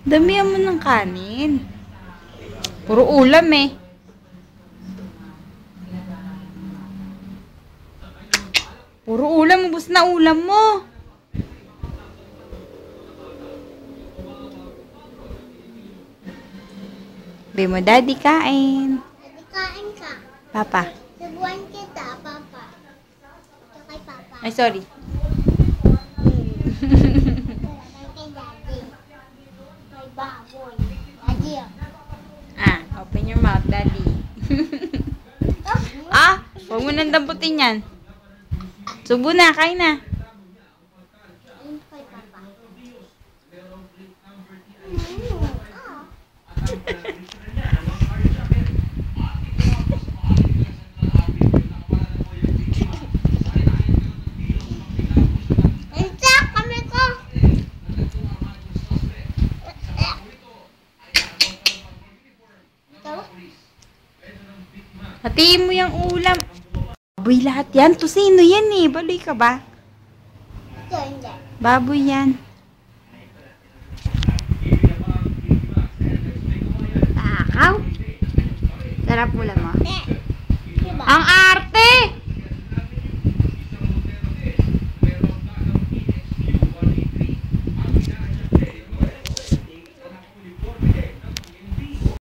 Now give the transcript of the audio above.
Damihan mo ng kanin. Puro ulam eh. Puro ulam. Ubus na ulam mo. Sabi mo, Daddy, kain. Daddy, kain ka. Papa. Subuan kita, Papa. Ito kay Papa. Ay, sorry. Kay Daddy. Kay baboy. Daddy. Ah, open your mouth, Daddy. Ah, huwag mo nang damputin yan. Subo na, kain na. Ayun kay Papa. Insak kami ko. Hatiin mo yung ulam. Baboy lahat yan. Tusino yan eh. Baloy ka ba? Ito hindi. Baboy yan. Takaw. Sarap ulam mo.